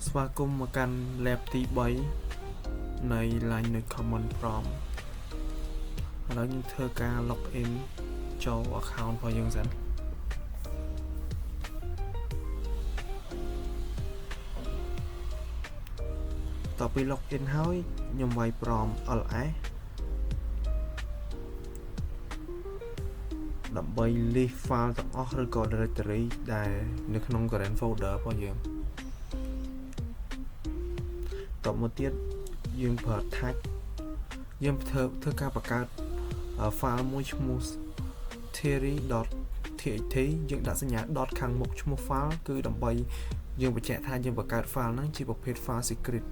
ស្វាគមន៍មកកាន់ lab ទី3នៃ Linux Common Prompt ឥឡូវយើងធ្វើការ login ចូល account របស់យើងសិនតទៅពី login ហើយខ្ញុំវាយ prompt ls ដើម្បី list file ទាំងអស់ឬក៏ directory ដែលនៅក្នុង current folder របស់យើងតទៅមកទៀតយើងប្រើ tag យើងធ្វើការបង្កើត file មួយឈ្មោះ theory.txt យើងដាក់សញ្ញា dot ខាងមុខឈ្មោះ file គឺដើម្បីយើងបញ្ជាក់ថាយើងបង្កើត file ហ្នឹងជាប្រភេទ file secret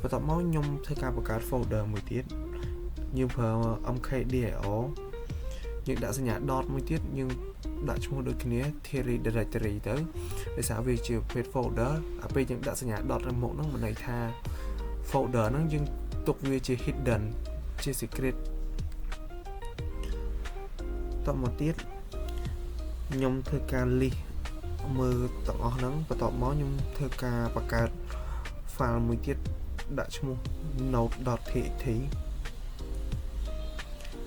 បន្ទាប់មកខ្ញុំធ្វើការបង្កើត folder មួយទៀតយើងប្រើ mkdir យើងដាក់សញ្ញា dot មួយទៀតយើងដាក់ឈ្មោះដូចគ្នា theory directory ទៅដោយសារវាជាប្រភេទ folder ពេលយើងដាក់សញ្ញា dot នៅមុខហ្នឹងមានន័យថា folder ហ្នឹងយើងទុកវាជា hidden ជា secret តមកទៀតខ្ញុំធ្វើការ list មើលទាំងអស់ហ្នឹងបន្ទាប់មកខ្ញុំធ្វើការបង្កើត file មួយទៀតដាក់ឈ្មោះ node.txt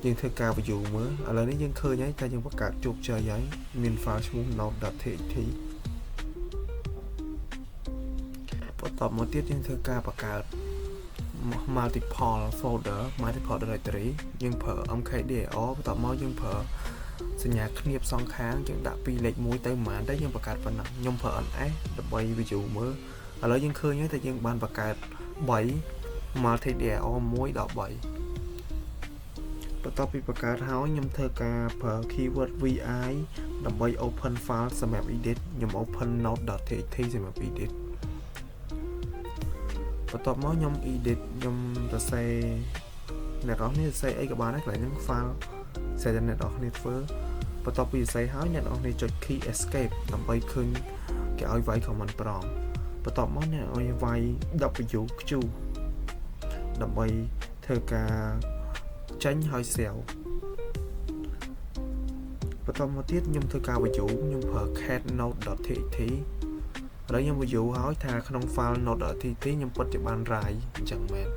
យើងធ្វើការ view មើលឥឡូវនេះយើងឃើញហើយថាយើងបង្កើតជោគជ័យហើយមាន file ឈ្មោះ node.txt បន្ទាប់មកទៀតយើងធ្វើការបង្កើត multiple folder multiple directory យើងប្រើ mkdir បន្ទាប់មកយើងប្រើសញ្ញាឃ្នាបសងខាងយើងដាក់ពីលេខ1ទៅប្រហែលទៅយើងបង្កើតប៉ុណ្ណឹងខ្ញុំប្រើ ls ដើម្បី view មើលឥឡូវយើងឃើញហើយថាយើងបានបង្កើត3 multidir 1ដល់3បន្ទាប់ពីបង្កើតហើយខ្ញុំធ្វើការប្រើ keyword vi ដើម្បី open file សម្រាប់ edit ខ្ញុំ open node.txt សម្រាប់ edit បន្ទាប់មកខ្ញុំ edit ខ្ញុំសរសេរអ្នកនរនេះសរសេរអីក៏បានដែរកន្លែងហ្នឹង file សរសេរតែអ្នកនរនេះធ្វើបន្ទាប់ពីសរសេរហើយអ្នកនរនេះចុច key escape ដើម្បីឃើញគេឲ្យវាយ command prompt បន្ទាប់មកអ្នកឲ្យវាយ wq ដើម្បីធ្វើការចេញហើយស្រាវបន្ទាប់មកទៀតខ្ញុំធ្វើការ view ខ្ញុំប្រើ cat node.txt ឥឡូវខ្ញុំ view ហើយថាក្នុង file node.txt ខ្ញុំពិតជាបាន write អញ្ចឹងមែន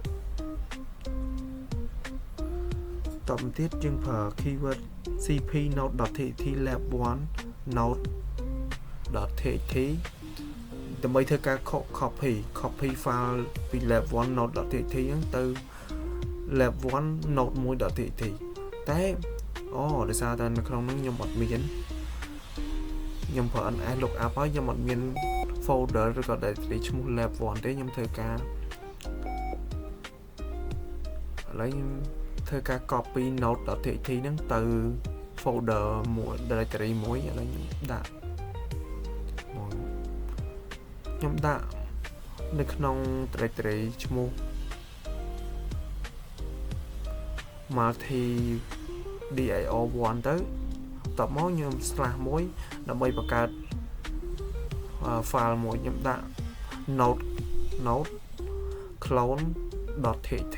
តទៅទៀតយើងប្រើ keyword cp node.txt lab1 node.txt ដើម្បីធ្វើការ copy file ពី lab1 node.txt ហ្នឹងទៅ lab1 node1.txt តែដោយសារតែនៅក្នុងហ្នឹងខ្ញុំអត់មានខ្ញុំប្រើ ns lookup ហើយខ្ញុំអត់មាន folder ឬក៏ directory ឈ្មោះ lab1 ទេខ្ញុំធ្វើការឥឡូវខ្ញុំធ្វើការ copy node.txt ហ្នឹងទៅ folder មួយ directory មួយឥឡូវខ្ញុំដាក់នៅក្នុង directory ឈ្មោះ multidir1 ទៅតបមកខ្ញុំ /1 ដើម្បីបង្កើត file មួយខ្ញុំដាក់ node clone.txt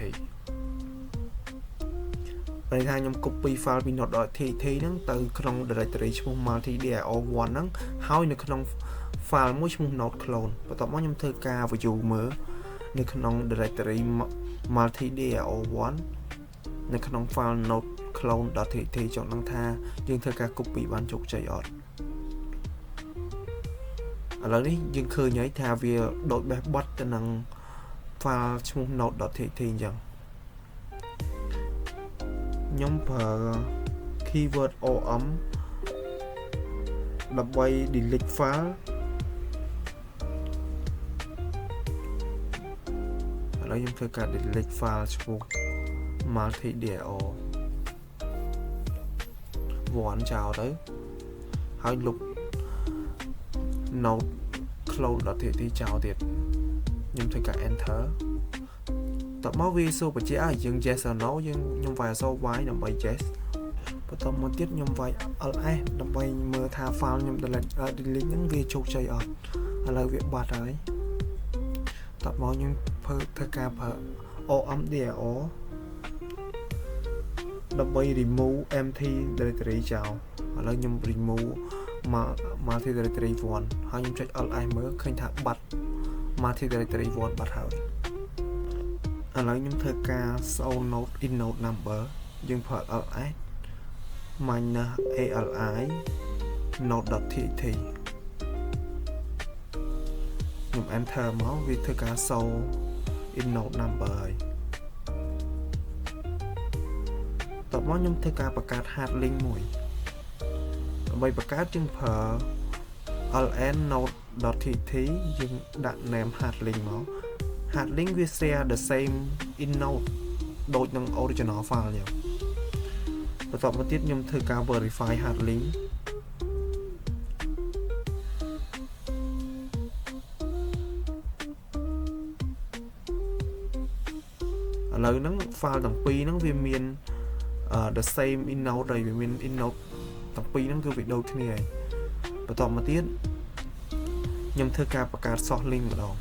ពេលថាខ្ញុំ copy file ពី node.txt ហ្នឹងទៅក្នុង directory ឈ្មោះ multidir1 ហ្នឹងហើយនៅក្នុង file មួយឈ្មោះ node clone បន្ទាប់មកខ្ញុំធ្វើការ view មើលនៅក្នុង directory multidir1 នៅក្នុង file node clone.txt ចង់ដឹងថាយើងធ្វើការ copy បានជោគជ័យអត់ឥឡូវនេះយើងឃើញហើយថាវាដូចបេះបត់ទៅនឹង file ឈ្មោះ node.txt អញ្ចឹងខ្ញុំប្រើ keyword om ដើម្បី delete file ឥឡូវខ្ញុំធ្វើការ delete file ឈ្មោះ multidir1 ចោលទៅហើយលុប node clone.txt ចោលទៀតខ្ញុំធ្វើការ enter តបមកវាសួរបញ្ជាក់ឲ្យយើង yes or no ខ្ញុំវាយអក្សរ y ដើម្បី yes បន្ទាប់មកទៀតខ្ញុំវាយ ls ដើម្បីមើលថា file ខ្ញុំ delete ហ្នឹងវាជោគជ័យអត់ឥឡូវវាបាត់ហើយតបមកខ្ញុំធ្វើការប្រើ omdir ដើម្បី remove empty directory ចោលឥឡូវខ្ញុំ remove multi directory 1ហើយខ្ញុំចុច ls មើលឃើញថាបាត់ multi directory word បាត់ហើយឥឡូវខ្ញុំធ្វើការ show node in node number យើងប្រើ ls minus ali node.txt ខ្ញុំ enter មកវាធ្វើការ show in node number ហើយតបមកខ្ញុំធ្វើការបង្កើត hard link មួយដើម្បីបង្កើតយើងប្រើ ln node.txt យើងដាក់ name hard link មក hard link វា share the same in node ដូចនឹង original file ចឹងបន្ទាប់មកទៀតខ្ញុំធ្វើការ verify hard link ឥឡូវហ្នឹង file ទាំងពីរហ្នឹងវាមានthe same in node ហើយវាមាន in node ទាំងពីរហ្នឹងគឺវាដូចគ្នាហើយបន្ទាប់មកទៀតខ្ញុំធ្វើការបង្កើត source link ម្ដង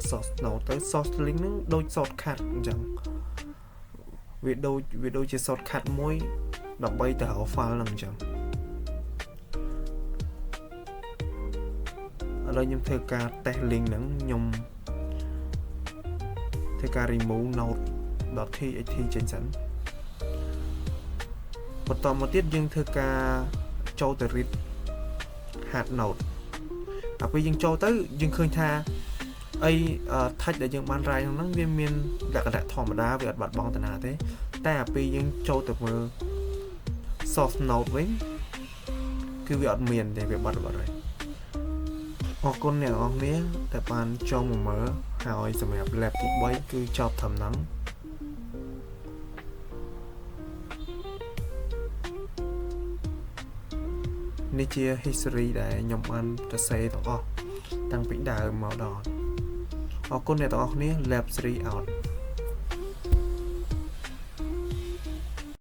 source node ទៅ source link ហ្នឹងដូច shortcut អញ្ចឹងវាដូចជា shortcut មួយដើម្បីទៅរក file ហ្នឹងអញ្ចឹងឥឡូវខ្ញុំធ្វើការ test link ហ្នឹងខ្ញុំធ្វើការ remove node.txt ចេញសិនបន្តមកទៀតយើងធ្វើការចូលទៅ read hard node ដល់ពេលយើងចូលទៅយើងឃើញថាអី touch ដែលយើងបាន write ក្នុងហ្នឹងវាមានលក្ខណៈធម្មតាវាអត់បាត់បង់តាណាទេតែពេលយើងចូលទៅមើល source node វិញគឺវាអត់មានទេវាបាត់ហើយអរគុណអ្នកនរគ្នាដែលបានចូលមកមើលហើយសម្រាប់ lab ទី3គឺចប់ត្រឹមហ្នឹងនេះជា history ដែលខ្ញុំបានសរសេរទាំងអស់តាំងពីដើមមកដល់អរគុណអ្នកទាំងអស់គ្នា lab 3 out